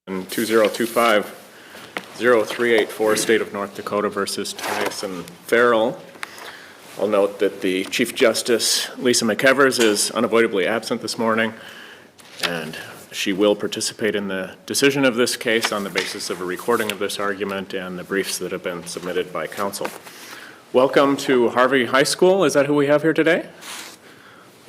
2025-0384 State of North Dakota versus Tyson Ferrell. I'll note that the Chief Justice, Lisa McEvers, is unavoidably absent this morning, and she will participate in the decision of this case on the basis of a recording of this argument and the briefs that have been submitted by counsel. Welcome to Harvey High School. Is that who we have here today?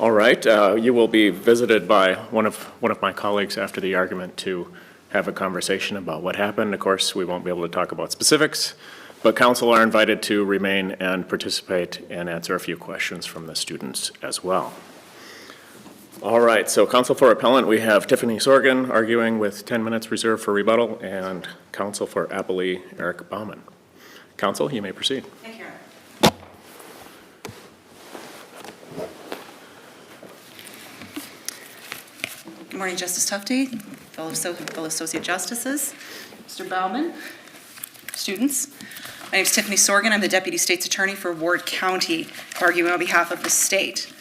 All right. You will be visited by one of my colleagues after the argument to have a conversation about what happened. Of course, we won't be able to talk about specifics, but counsel are invited to remain and participate and answer a few questions from the students as well. All right, so counsel for appellant, we have Tiffany Sorgan arguing with 10 minutes reserved for rebuttal, and counsel for appellee, Eric Baumann. Counsel, you may proceed. Thank you. Good morning, Justice Tufte, fellow Associate Justices, Mr. Baumann, students. My name is Tiffany Sorgan. I'm the Deputy State's Attorney for Ward County, arguing on behalf of the state.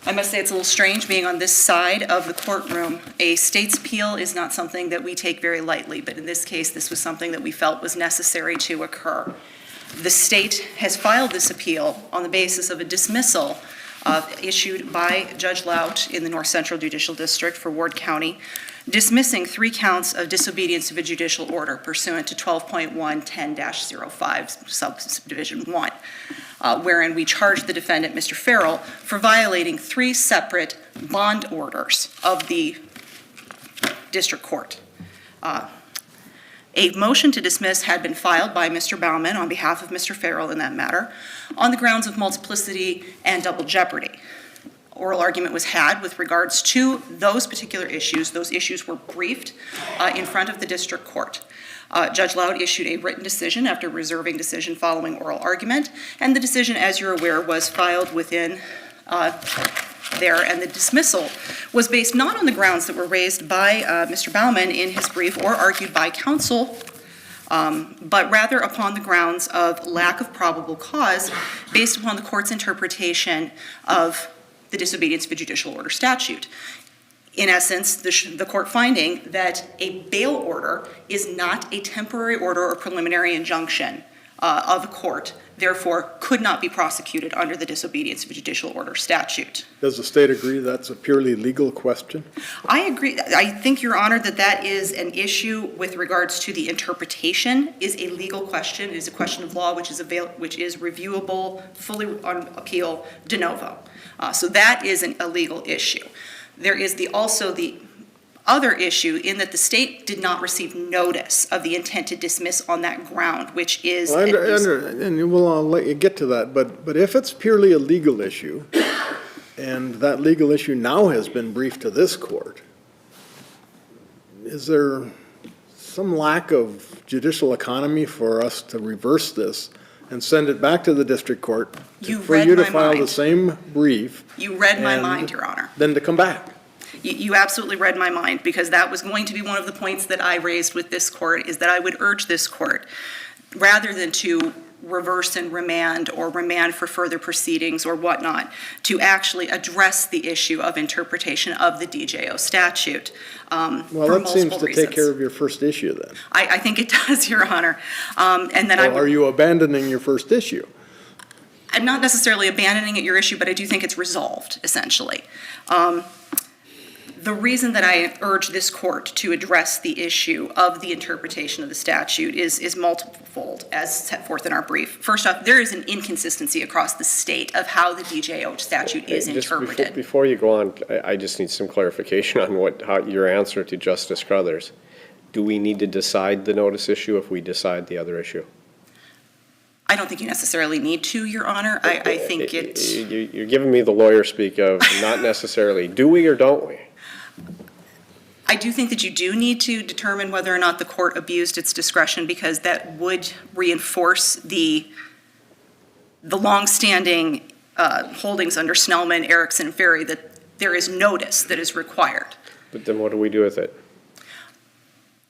I must say it's a little strange being on this side of the courtroom. A state's appeal is not something that we take very lightly, but in this case, this was something that we felt was necessary to occur. The state has filed this appeal on the basis of a dismissal issued by Judge Laut in the North Central Judicial District for Ward County, dismissing 3 counts of disobedience of a judicial order pursuant to 12.110-05 subdivision 1, wherein we charged the defendant, Mr. Ferrell, for violating 3 separate bond orders of the district court. A motion to dismiss had been filed by Mr. Baumann on behalf of Mr. Ferrell in that matter on the grounds of multiplicity and double jeopardy. Oral argument was had with regards to those particular issues. Those issues were briefed in front of the district court. Judge Laut issued a written decision after reserving decision following oral argument, and the decision, as you're aware, was filed within there, and the dismissal was based not on the grounds that were raised by Mr. Baumann in his brief or argued by counsel, but rather upon the grounds of lack of probable cause based upon the court's interpretation of the disobedience of a judicial order statute. In essence, the court finding that a bail order is not a temporary order or preliminary injunction of a court, therefore could not be prosecuted under the disobedience of a judicial order statute. Does the state agree that's a purely legal question? I agree. I think, Your Honor, that is an issue with regards to the interpretation is a legal question. It is a question of law which is reviewable fully on appeal de novo. So that is a legal issue. There is also the other issue in that the state did not receive notice of the intent to dismiss on that ground, which is... Well, and we'll let you get to that, but if it's purely a legal issue, and that legal issue now has been briefed to this court, is there some lack of judicial economy for us to reverse this and send it back to the district court for you to file the same brief? You read my mind, Your Honor. Then to come back. You absolutely read my mind, because that was going to be one of the points that I raised with this court, is that I would urge this court, rather than to reverse and remand or remand for further proceedings or whatnot, to actually address the issue of interpretation of the DJO statute. Well, that seems to take care of your first issue then. I think it does, Your Honor. And then are you abandoning your first issue? I'm not necessarily abandoning your issue, but I do think it's resolved, essentially. The reason that I urge this court to address the issue of the interpretation of the statute is multifold, as set forth in our brief. First off, there is an inconsistency across the state of how the DJO statute is interpreted. Before you go on, I just need some clarification on how your answer to Justice Crothers. Do we need to decide the notice issue if we decide the other issue? I don't think you necessarily need to, Your Honor. I think it's... You're giving me the lawyer speak of not necessarily. Do we or don't we? I do think that you do need to determine whether or not the court abused its discretion, because that would reinforce the longstanding holdings under Snellman, Erickson, and Ferry that there is notice that is required. But then what do we do with it?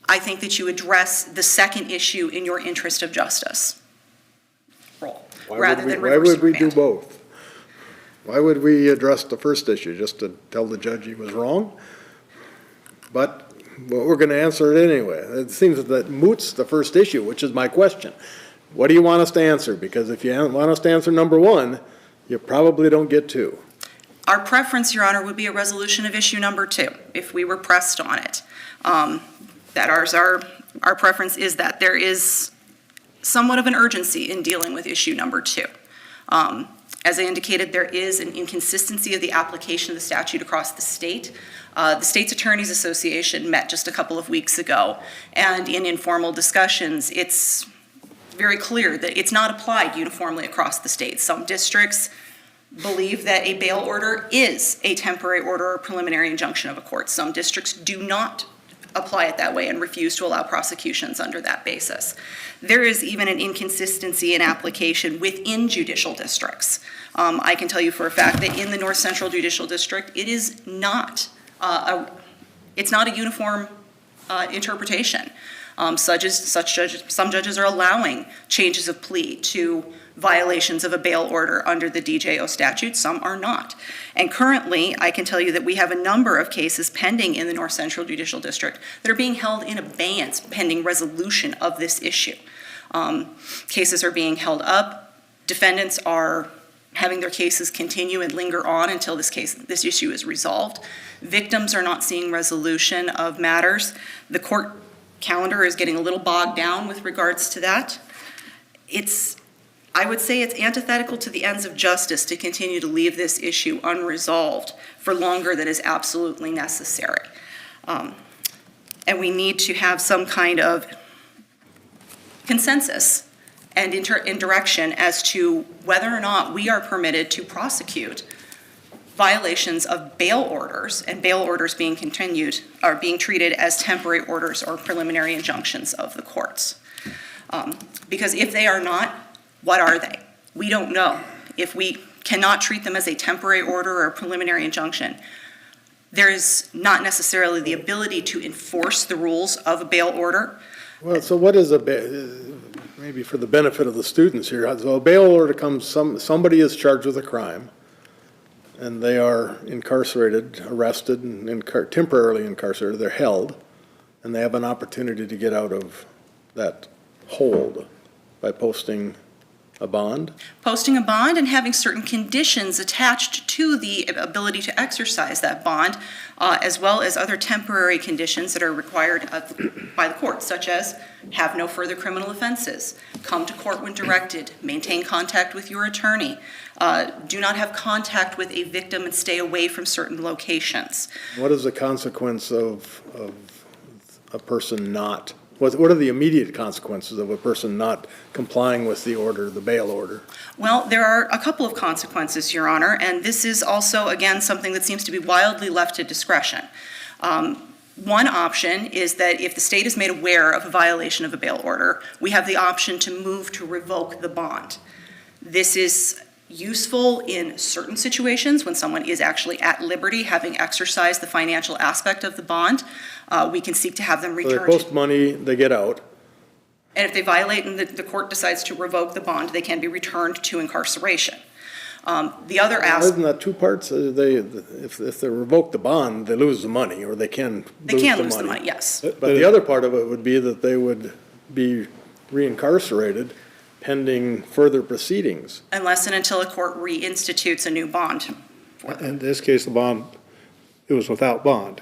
I think that you address the second issue in your interest of justice role, rather than reverse and remand. Why would we do both? Why would we address the first issue? Just to tell the judge he was wrong? But Well, we're gonna answer it anyway. It seems that moots the first issue, which is my question. What do you want us to answer? Because if you want us to answer number one, you probably don't get two. Our preference, Your Honor, would be a resolution of issue number 2, if we were pressed on it. Our preference is that there is somewhat of an urgency in dealing with issue number 2. As I indicated, there is an inconsistency of the application of the statute across the state. The State's Attorneys Association met just a couple of weeks ago, and in informal discussions, it's very clear that it's not applied uniformly across the state. Some districts believe that a bail order is a temporary order or preliminary injunction of a court. Some districts do not apply it that way and refuse to allow prosecutions under that basis. There is even an inconsistency in application within judicial districts. I can tell you for a fact that in the North Central Judicial District, it is not it's not a uniform interpretation. Some judges are allowing changes of plea to violations of a bail order under the DJO statute, some are not. And currently, I can tell you that we have a number of cases pending in the North Central Judicial District that are being held in abeyance pending resolution of this issue. Cases are being held up, defendants are having their cases continue and linger on until this issue is resolved. Victims are not seeing resolution of matters. The court calendar is getting a little bogged down with regards to that. I would say it's antithetical to the ends of justice to continue to leave this issue unresolved for longer than is absolutely necessary. And we need to have some kind of consensus and direction as to whether or not we are permitted to prosecute violations of bail orders, and bail orders being treated as temporary orders or preliminary injunctions of the courts. Because if they are not, what are they? We don't know. If we cannot treat them as a temporary order or a preliminary injunction, there is not necessarily the ability to enforce the rules of a bail order. Well, so what is maybe for the benefit of the students here, so a bail order comes, somebody is charged with a crime, and they are incarcerated, arrested, and temporarily incarcerated, they're held, and they have an opportunity to get out of that hold by posting a bond? Posting a bond and having certain conditions attached to the ability to exercise that bond, as well as other temporary conditions that are required by the court, such as have no further criminal offenses, come to court when directed, maintain contact with your attorney, do not have contact with a victim and stay away from certain locations. What is the consequence of a person not? What are the immediate consequences of a person not complying with the order, the bail order? Well, there are a couple of consequences, Your Honor, and this is also, again, something that seems to be wildly left to discretion. One option is that if the state is made aware of a violation of a bail order, we have the option to move to revoke the bond. This is useful in certain situations when someone is actually at liberty, having exercised the financial aspect of the bond. We can seek to have them So returned. they post money, they get out. And if they violate and the court decides to revoke the bond, they can be returned to incarceration. The other aspect. Isn't that two parts? If they revoke the bond, they lose the money, or they can lose the money, yes. But the other part of it would be that they would be reincarcerated pending further proceedings. Unless and until a court reinstitutes a new bond for them. In this case, the bond, it was without bond.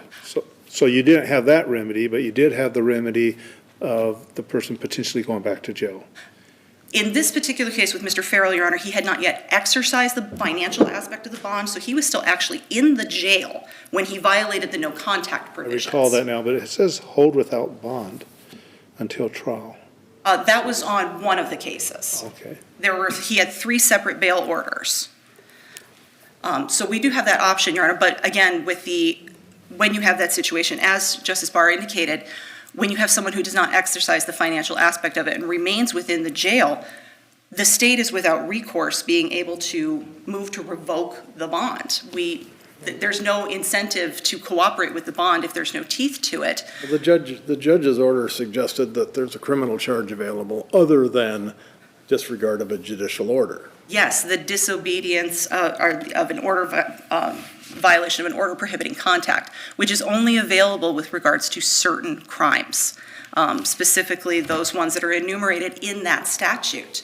So you didn't have that remedy, but you did have the remedy of the person potentially going back to jail. In this particular case with Mr. Ferrell, Your Honor, he had not yet exercised the financial aspect of the bond, so he was still actually in the jail when he violated the no contact I provisions. recall that now, but it says hold without bond until trial. That was on one of the cases. Okay. He had 3 separate bail orders. So we do have that option, Your Honor, but again, when you have that situation, as Justice Barr indicated, when you have someone who does not exercise the financial aspect of it and remains within the jail, the state is without recourse being able to move to revoke the bond. There's no incentive to cooperate with the bond if there's no teeth to it. The judge's order suggested that there's a criminal charge available other than disregard of a judicial order. Yes, the disobedience of an order violation of an order prohibiting contact, which is only available with regards to certain crimes, specifically those ones that are enumerated in that statute,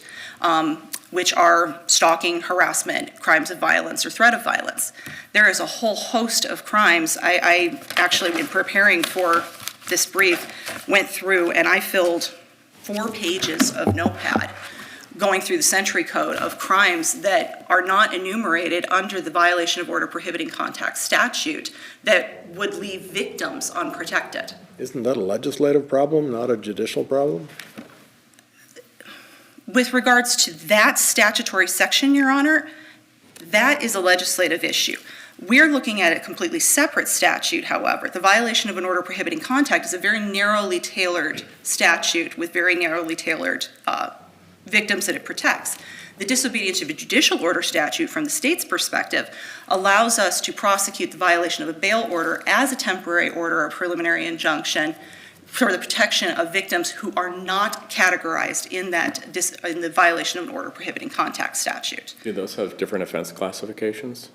which are stalking, harassment, crimes of violence, or threat of violence. There is a whole host of crimes. I actually, in preparing for this brief, went through and I filled 4 pages of notepad going through the Century Code of crimes that are not enumerated under the violation of order prohibiting contact statute that would leave victims unprotected. Isn't that a legislative problem, not a judicial problem? With regards to that statutory section, Your Honor, that is a legislative issue. We're looking at a completely separate statute, however. The violation of an order prohibiting contact is a very narrowly tailored statute with very narrowly tailored victims that it protects. The disobedience of a judicial order statute, from the state's perspective, allows us to prosecute the violation of a bail order as a temporary order or preliminary injunction for the protection of victims who are not categorized in the violation of an order prohibiting contact statute. Do those have different offense classifications?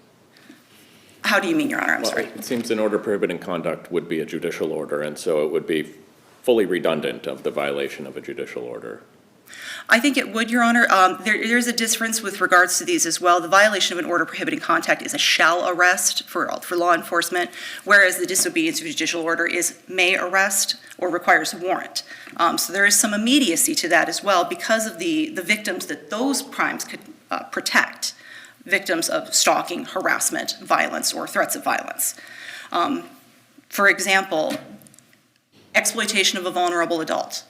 How do you mean, Your Honor? I'm Well, sorry. it seems an order prohibiting conduct would be a judicial order, and so it would be fully redundant of the violation of a judicial order. I think it would, Your Honor. There's a difference with regards to these as well. The violation of an order prohibiting contact is a shall arrest for law enforcement, whereas the disobedience of a judicial order is may arrest or requires a warrant. So there is some immediacy to that as well because of the victims that those crimes could protect, victims of stalking, harassment, violence, or threats of violence. For example, exploitation of a vulnerable adult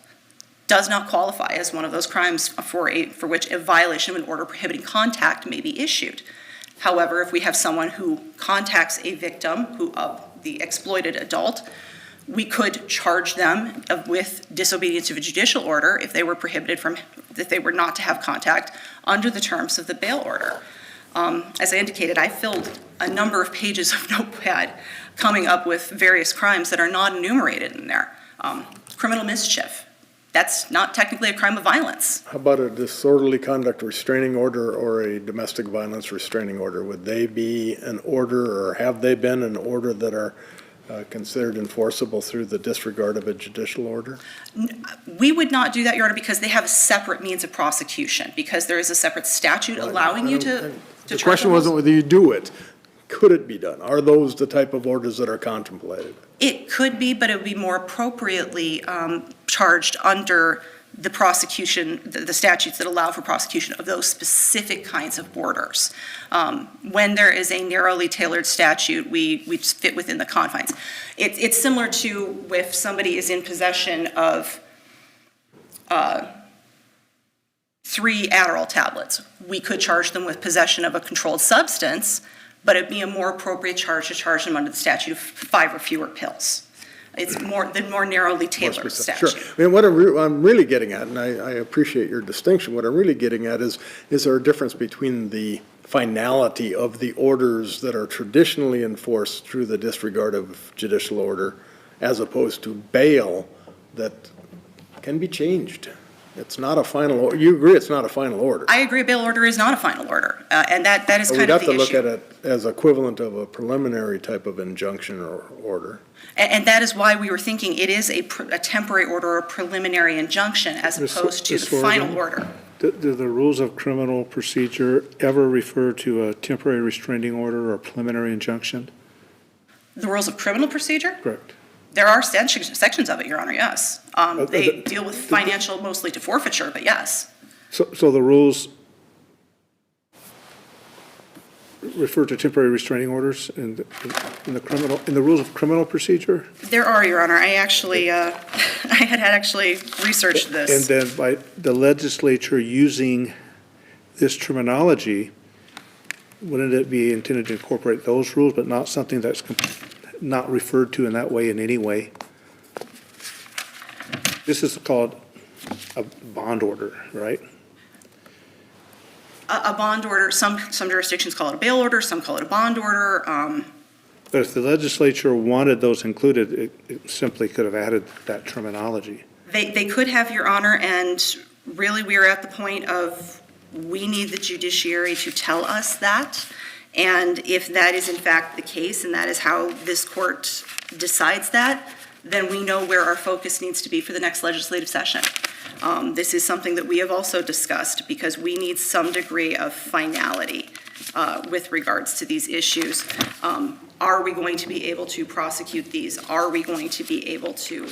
does not qualify as one of those crimes for which a violation of an order prohibiting contact may be issued. However, if we have someone who contacts a victim of the exploited adult, we could charge them with disobedience of a judicial order if they were not to have contact under the terms of the bail order. As I indicated, I filled a number of pages of notepad coming up with various crimes that are not enumerated in there. Criminal mischief. That's not technically a crime of violence. How about a disorderly conduct restraining order or a domestic violence restraining order? Would they be an order, or have they been an order that are considered enforceable through the disregard of a judicial order? We would not do that, Your Honor, because they have a separate means of prosecution, because there is a separate statute allowing you to The question wasn't whether you do it. Could it be done? Are those the type of orders that are contemplated? It could be, but it would be more appropriately charged under the prosecution, the statutes that allow for prosecution of those specific kinds of orders. When there is a narrowly tailored statute, we fit within the confines. It's similar to if somebody is in possession of 3 Adderall tablets. We could charge them with possession of a controlled substance, but it'd be a more appropriate charge to charge them under the statute of 5 or fewer pills. It's the more narrowly tailored statute. Sure. I mean, what I'm really getting at, and I appreciate your distinction, what I'm really getting at is there a difference between the finality of the orders that are traditionally enforced through the disregard of judicial order as opposed to bail that can be changed? It's not a final order. You agree it's not a final order? I agree a bail order is not a final order, and that is kind of the issue. We'd have to look at it as equivalent of a preliminary type of injunction or order. And that is why we were thinking it is a temporary order or preliminary injunction as opposed to the final order. Do the rules of criminal procedure ever refer to a temporary restraining order or a preliminary injunction? The rules of criminal procedure? Correct. There are sections of it, Your Honor, yes. They deal with financial, mostly to forfeiture, but yes. So the rules refer to temporary restraining orders in the rules of criminal procedure? There are, Your Honor. I actually, I had actually researched this. And then by the legislature using this terminology, wouldn't it be intended to incorporate those rules, but not something that's not referred to in that way in any way? This is called a bond order, right? A bond order, some jurisdictions call it a bail order, some call it a bond order. But if the legislature wanted those included, it simply could have added that terminology. They could have, Your Honor, and really we are at the point of we need the judiciary to tell us that. And if that is in fact the case, and that is how this court decides that, then we know where our focus needs to be for the next legislative session. This is something that we have also discussed, because we need some degree of finality with regards to these issues. Are we going to be able to prosecute these? Are we going to be able to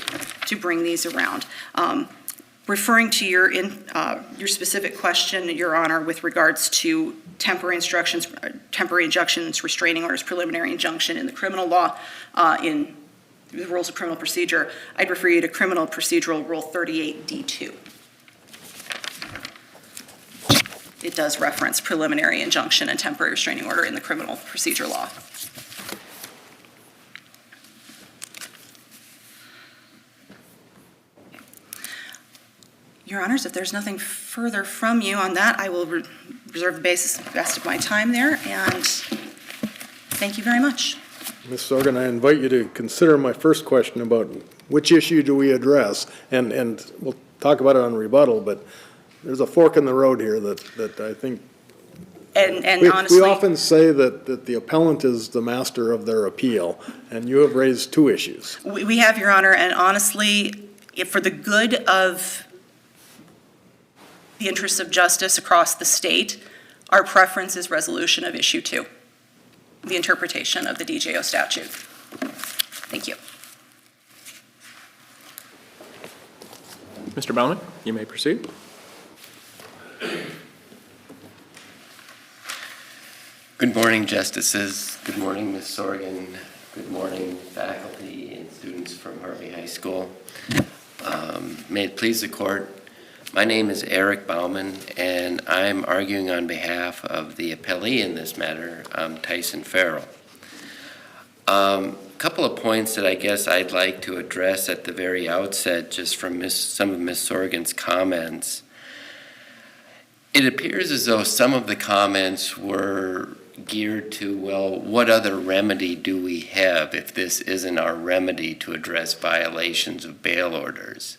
bring these around? Referring to your specific question, Your Honor, with regards to temporary injunctions, restraining orders, preliminary injunction in the criminal law, in the rules of criminal procedure, I'd refer you to Criminal Procedural Rule 38D2. It does reference preliminary injunction and temporary restraining order in the criminal procedure law. Your Honors, if there's nothing further from you on that, I will reserve the rest of my time there, and thank you very much. Ms. Sorgan, I invite you to consider my first question about which issue do we address, and we'll talk about it on rebuttal, but there's a fork in the road here that I think. And we honestly, often say that the appellant is the master of their appeal, and you have raised two issues. we have, Your Honor, and honestly, if for the good of the interests of justice across the state, our preference is resolution of issue 2, the interpretation of the DJO statute. Thank you. Mr. Baumann, you may proceed. Good morning, Justices. Good morning, Ms. Sorgan. Good morning, faculty and students from Harvey High School. May it please the Court, my name is Eric Baumann, and I'm arguing on behalf of the appellee in this matter, Tyson Ferrell. A couple of points that I guess I'd like to address at the very outset, just from some of Ms. Sorgan's comments. It appears as though some of the comments were geared to, well, what other remedy do we have if this isn't our remedy to address violations of bail orders?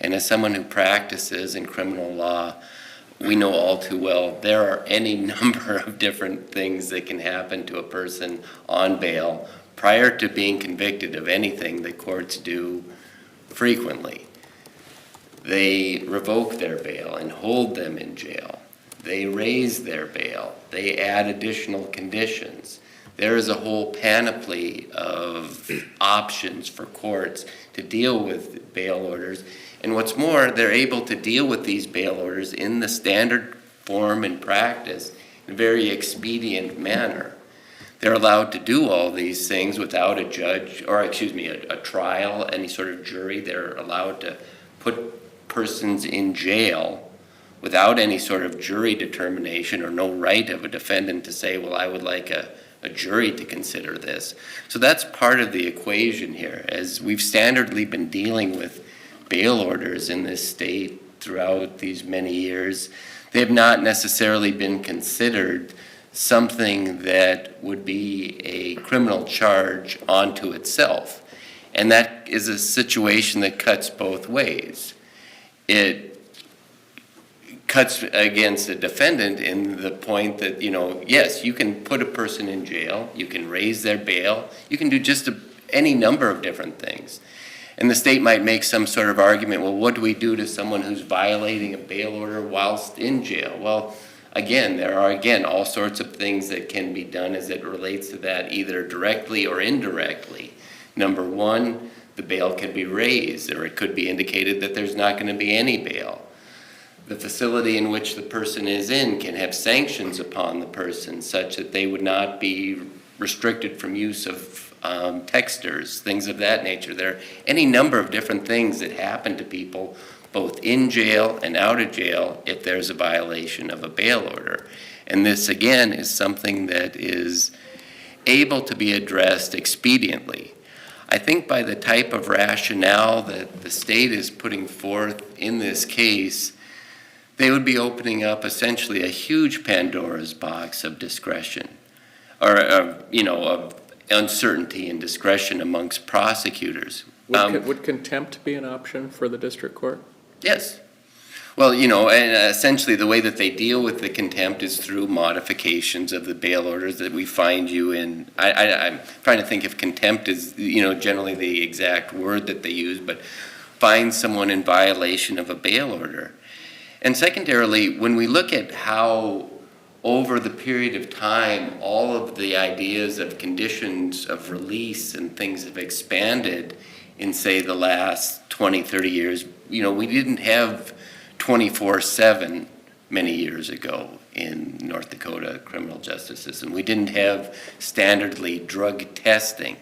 And as someone who practices in criminal law, we know all too well there are any number of different things that can happen to a person on bail prior to being convicted of anything that courts do frequently. They revoke their bail and hold them in jail. They raise their bail. They add additional conditions. There is a whole panoply of options for courts to deal with bail orders. And what's more, they're able to deal with these bail orders in the standard form and practice in a very expedient manner. They're allowed to do all these things without a judge, or a trial, any sort of jury. They're allowed to put persons in jail without any sort of jury determination, or no right of a defendant to say, well, I would like a jury to consider this. So that's part of the equation here. As we've standardly been dealing with bail orders in this state throughout these many years, they have not necessarily been considered something that would be a criminal charge onto itself. And that is a situation that cuts both ways. It cuts against the defendant in the point that, yes, you can put a person in jail, you can raise their bail, you can do just any number of different things. And the state might make some sort of argument, well, what do we do to someone who's violating a bail order whilst in jail? Well, again, there are, all sorts of things that can be done as it relates to that, either directly or indirectly. Number one, the bail could be raised, or it could be indicated that there's not going to be any bail. The facility in which the person is in can have sanctions upon the person such that they would not be restricted from use of texters, things of that nature. There are any number of different things that happen to people both in jail and out of jail if there's a violation of a bail order. And this, again, is something that is able to be addressed expediently. I think by the type of rationale that the state is putting forth in this case, they would be opening up essentially a huge Pandora's box of discretion, or of uncertainty and discretion amongst prosecutors. Would contempt be an option for the district court? Yes. Well, and essentially the way that they deal with the contempt is through modifications of the bail orders that we find you in. I'm trying to think if contempt is, generally the exact word that they use, but find someone in violation of a bail order. And secondarily, when we look at how over the period of time, all of the ideas of conditions of release and things have expanded in, say, the last 20, 30 years, we didn't have 24/7 many years ago in North Dakota criminal justice system. We didn't have standardly drug testing.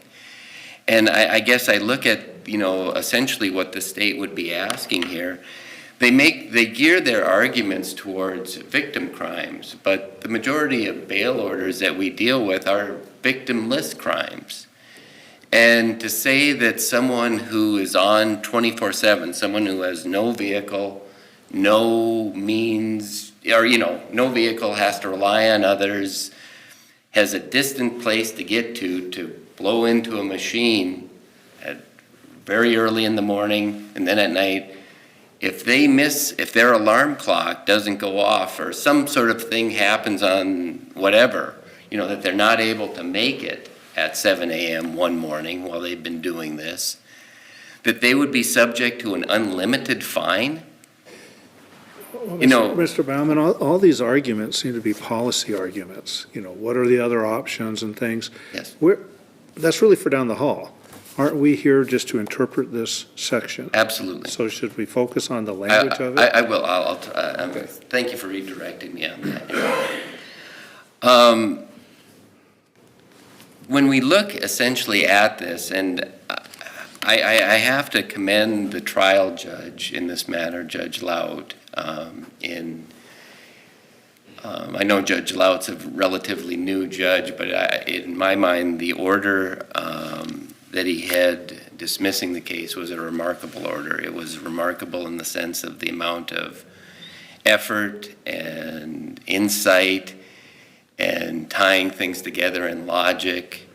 And I guess I look at, essentially what the state would be asking here. They gear their arguments towards victim crimes, but the majority of bail orders that we deal with are victimless crimes. And to say that someone who is on 24/7, someone who has no vehicle, no means, or, no vehicle, has to rely on others, has a distant place to get to blow into a machine at very early in the morning and then at night, if their alarm clock doesn't go off or some sort of thing happens on whatever, that they're not able to make it at 7 a.m. one morning while they've been doing this, that they would be subject to an unlimited fine? Mr. Baumann, all these arguments seem to be policy arguments. What are the other options and things? Yes. That's really for down the hall. Aren't we here just to interpret this section? Absolutely. So should we focus on the language of it? I will. Thank you for redirecting me on that. When we look essentially at this, and I have to commend the trial judge in this matter, Judge Loud. I know Judge Loud's a relatively new judge, but in my mind, the order that he had dismissing the case was a remarkable order. It was remarkable in the sense of the amount of effort and insight and tying things together and logic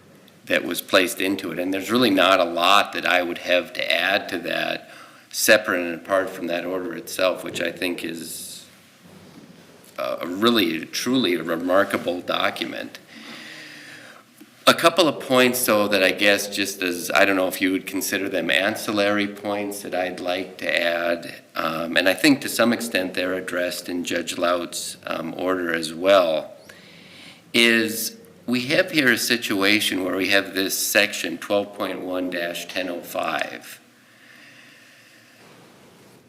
that was placed into it. And there's really not a lot that I would have to add to that, separate and apart from that order itself, which I think is truly a remarkable document. A couple of points, though, that I guess just as, I don't know if you would consider them ancillary points that I'd like to add, and I think to some extent they're addressed in Judge Loud's order as well, is we have here a situation where we have this section 12.1-1005,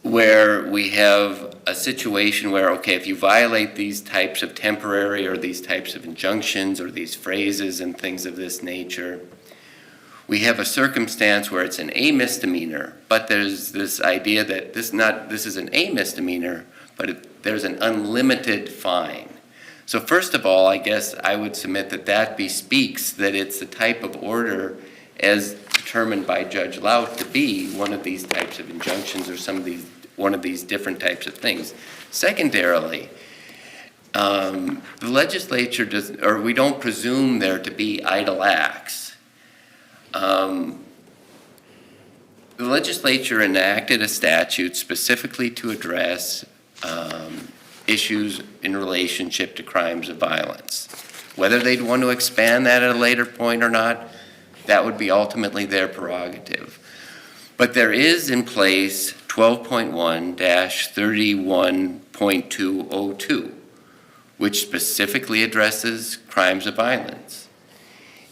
where we have a situation where, okay, if you violate these types of temporary or these types of injunctions or these phrases and things of this nature, we have a circumstance where it's a misdemeanor, but there's this idea that this is a misdemeanor, but there's an unlimited fine. So first of all, I guess I would submit that bespeaks that it's the type of order as determined by Judge Loud to be one of these types of injunctions or one of these different types of things. Secondarily, the legislature we don't presume there to be idle acts. The legislature enacted a statute specifically to address issues in relationship to crimes of violence. Whether they'd want to expand that at a later point or not, that would be ultimately their prerogative. But there is in place 12.1-31.202, which specifically addresses crimes of violence.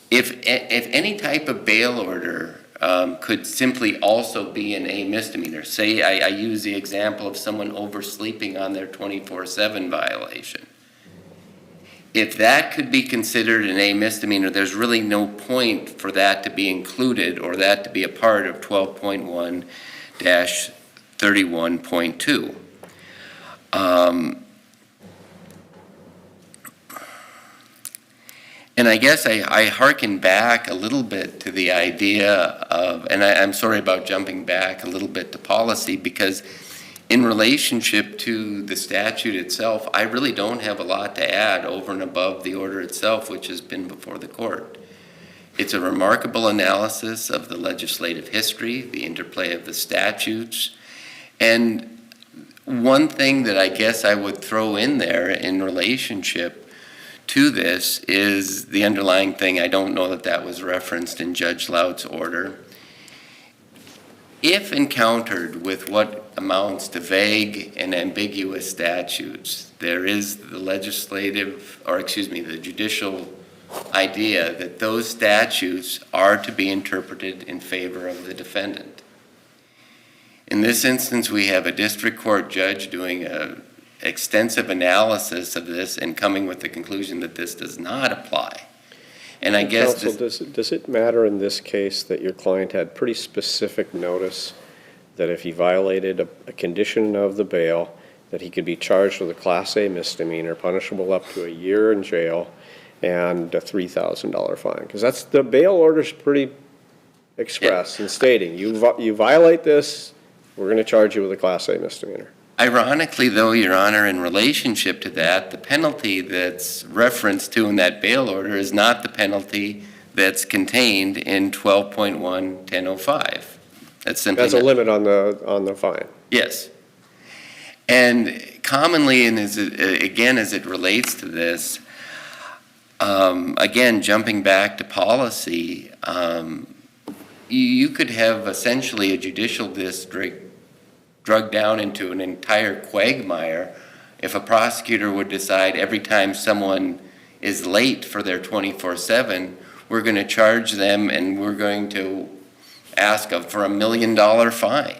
If any type of bail order could simply also be a misdemeanor, say I use the example of someone oversleeping on their 24/7 violation. If that could be considered a misdemeanor, there's really no point for that to be included or that to be a part of 12.1-31.2. And I guess I hearken back a little bit to the idea of, and I'm sorry about jumping back a little bit to policy, because in relationship to the statute itself, I really don't have a lot to add over and above the order itself, which has been before the court. It's a remarkable analysis of the legislative history, the interplay of the statutes, and one thing that I guess I would throw in there in relationship to this is the underlying thing. I don't know that that was referenced in Judge Loud's order. If encountered with what amounts to vague and ambiguous statutes, there is the the judicial idea that those statutes are to be interpreted in favor of the defendant. In this instance, we have a district court judge doing an extensive analysis of this and coming with the conclusion that this does not apply. And I guess Counsel, does it matter in this case that your client had pretty specific notice that if he violated a condition of the bail, that he could be charged with a Class A misdemeanor, punishable up to a year in jail, and a $3,000 fine? Because that's, the bail order's pretty express in stating, you violate this, we're going to charge you with a Class A misdemeanor. ironically, though, Your Honor, in relationship to that, the penalty that's referenced to in that bail order is not the penalty that's contained in 12.1-1005. That's simply That's a limit on the fine. Yes. And commonly, and as it relates to this, again, jumping back to policy, you could have essentially a judicial district drug down into an entire quagmire if a prosecutor would decide every time someone is late for their 24/7, we're going to charge them and we're going to ask for $1 million fine.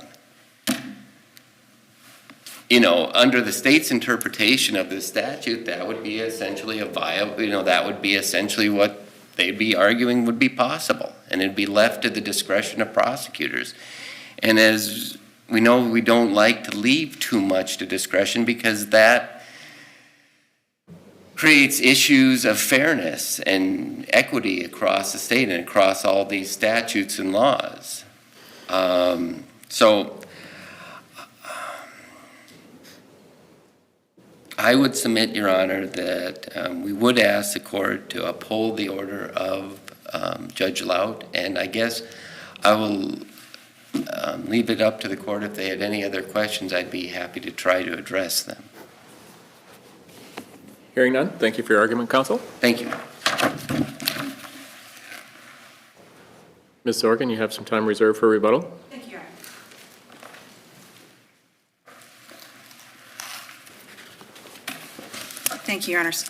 You know, under the state's interpretation of this statute, that would be essentially that would be essentially what they'd be arguing would be possible, and it'd be left to the discretion of prosecutors. And as we know, we don't like to leave too much to discretion because that creates issues of fairness and equity across the state and across all these statutes and laws. So I would submit, Your Honor, that we would ask the court to uphold the order of Judge Loud, and I guess I will leave it up to the court. If they had any other questions, I'd be happy to try to address them. Hearing none, thank you for your argument, counsel. Thank you. Ms. Sorgan, you have some time reserved for rebuttal. Thank you, Your Honor. Thank you, Your Honors.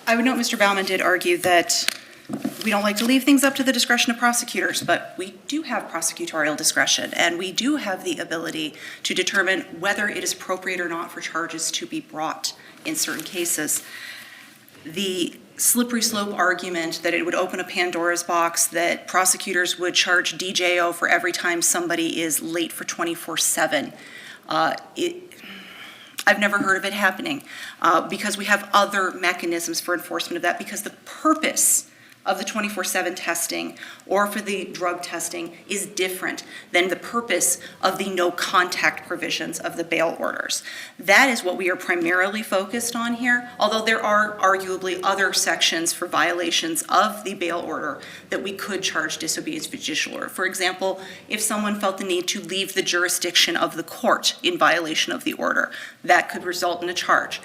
I would note Mr. Baumann did argue that we don't like to leave things up to the discretion of prosecutors, but we do have prosecutorial discretion, and we do have the ability to determine whether it is appropriate or not for charges to be brought in certain cases. The slippery slope argument that it would open a Pandora's box, that prosecutors would charge DJO for every time somebody is late for 24/7, I've never heard of it happening because we have other mechanisms for enforcement of that, because the purpose of the 24/7 testing or for the drug testing is different than the purpose of the no contact provisions of the bail orders. That is what we are primarily focused on here, although there are arguably other sections for violations of the bail order that we could charge disobedience of judicial order. For example, if someone felt the need to leave the jurisdiction of the court in violation of the order, that could result in a charge.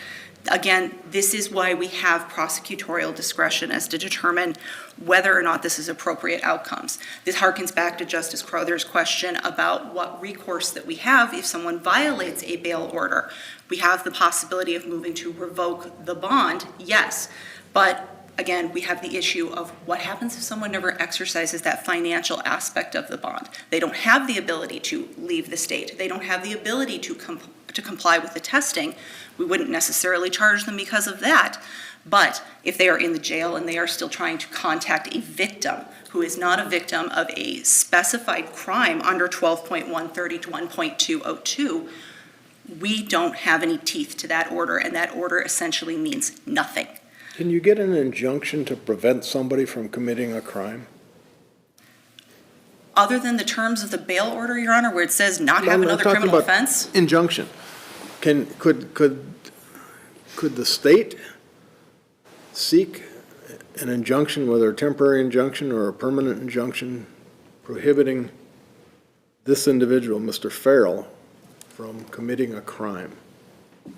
Again, this is why we have prosecutorial discretion as to determine whether or not this is appropriate outcomes. This harkens back to Justice Crowther's question about what recourse that we have if someone violates a bail order. We have the possibility of moving to revoke the bond, yes, but again, we have the issue of what happens if someone never exercises that financial aspect of the bond. They don't have the ability to leave the state. They don't have the ability to comply with the testing. We wouldn't necessarily charge them because of that. But if they are in the jail and they are still trying to contact a victim who is not a victim of a specified crime under 12.131.202, we don't have any teeth to that order, and that order essentially means nothing. Can you get an injunction to prevent somebody from committing a crime? Other than the terms of the bail order, Your Honor, where it says not have another criminal offense? Injunction. Could the state seek an injunction, whether a temporary injunction or a permanent injunction, prohibiting this individual, Mr. Ferrell, from committing a crime.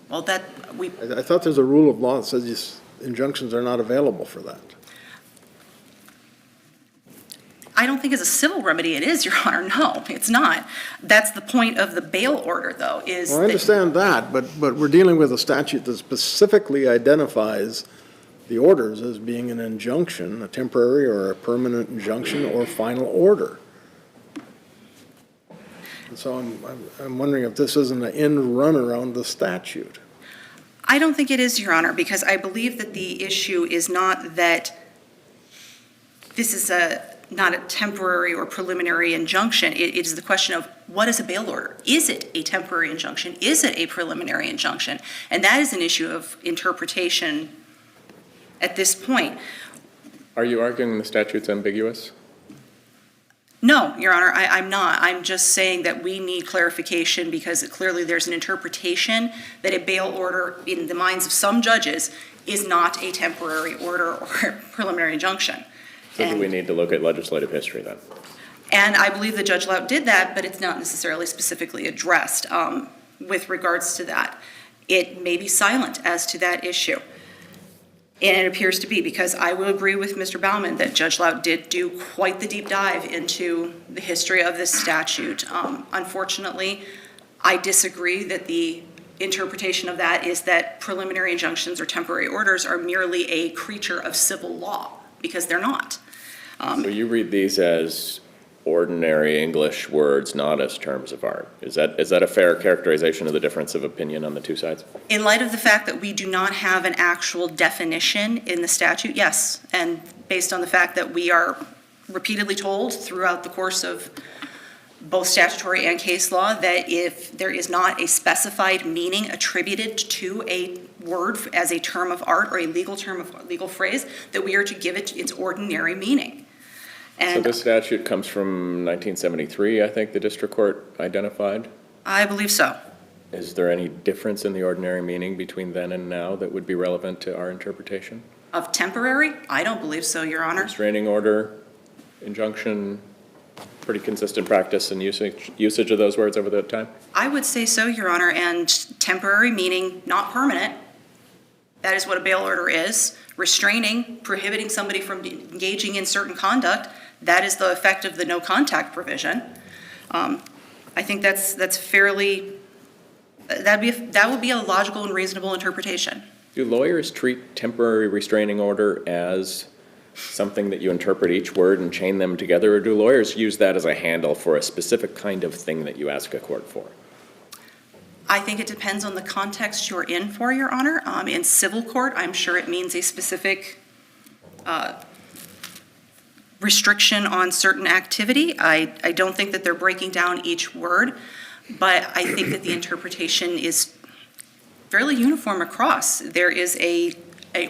Well, that, I thought there's a rule of law that says these injunctions are not available for that. I don't think as a civil remedy it is, Your Honor. No, it's not. That's the point of the bail order, though, is Well, I that- understand that, but we're dealing with a statute that specifically identifies the orders as being an injunction, a temporary or a permanent injunction or final order. And so I'm wondering if this isn't an end run around the statute. I don't think it is, Your Honor, because I believe that the issue is not that this is not a temporary or preliminary injunction. It is the question of what is a bail order? Is it a temporary injunction? Is it a preliminary injunction? And that is an issue of interpretation at this point. Are you arguing the statute's ambiguous? No, Your Honor, I'm not. I'm just saying that we need clarification because clearly there's an interpretation that a bail order, in the minds of some judges, is not a temporary order or a preliminary injunction. So do we need to look at legislative history then? And I believe that Judge Laut did that, but it's not necessarily specifically addressed with regards to that. It may be silent as to that issue. And it appears to be, because I will agree with Mr. Baumann that Judge Laut did do quite the deep dive into the history of this statute. Unfortunately, I disagree that the interpretation of that is that preliminary injunctions or temporary orders are merely a creature of civil law, because they're not. So you read these as ordinary English words, not as terms of art. Is that a fair characterization of the difference of opinion on the two sides? In light of the fact that we do not have an actual definition in the statute, yes. And based on the fact that we are repeatedly told throughout the course of both statutory and case law that if there is not a specified meaning attributed to a word as a term of art or a legal term of legal phrase, that we are to give it its ordinary meaning. So And this statute comes from 1973, I think the district court identified. I believe so. Is there any difference in the ordinary meaning between then and now that would be relevant to our interpretation? Of temporary? I don't believe so, Your Honor. Restraining order, injunction, pretty consistent practice and usage of those words over the time? I would say so, Your Honor, and temporary meaning not permanent. That is what a bail order is. Restraining, prohibiting somebody from engaging in certain conduct, that is the effect of the no contact provision. I think that's fairly, that would be a logical and reasonable interpretation. Do lawyers treat temporary restraining order as something that you interpret each word and chain them together, or do lawyers use that as a handle for a specific kind of thing that you ask a court for? I think it depends on the context you're in for, Your Honor. In civil court, I'm sure it means a specific restriction on certain activity. I don't think that they're breaking down each word, but I think that the interpretation is fairly uniform across. There is a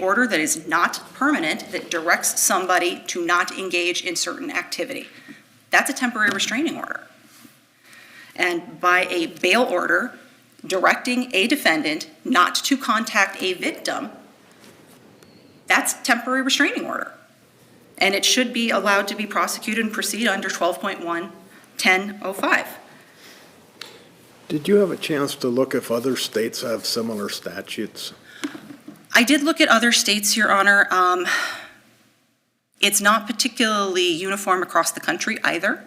order that is not permanent that directs somebody to not engage in certain activity. That's a temporary restraining order. And by a bail order directing a defendant not to contact a victim, that's temporary restraining order. And it should be allowed to be prosecuted and proceed under 12.11005. Did you have a chance to look if other states have similar statutes? I did look at other states, Your Honor. It's not particularly uniform across the country either.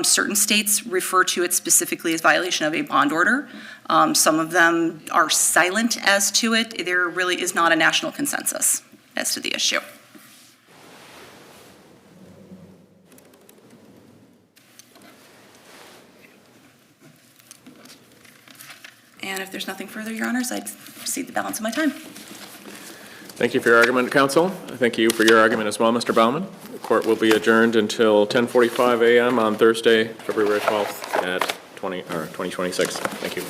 Certain states refer to it specifically as violation of a bond order. Some of them are silent as to it. There really is not a national consensus as to the issue. And if there's nothing further, Your Honors, I'd cede the balance of my time. Thank you for your argument, counsel. Thank you for your argument as well, Mr. Baumann. The court will be adjourned until 10:45 a.m. on Thursday, February 12th at 2026. Thank you.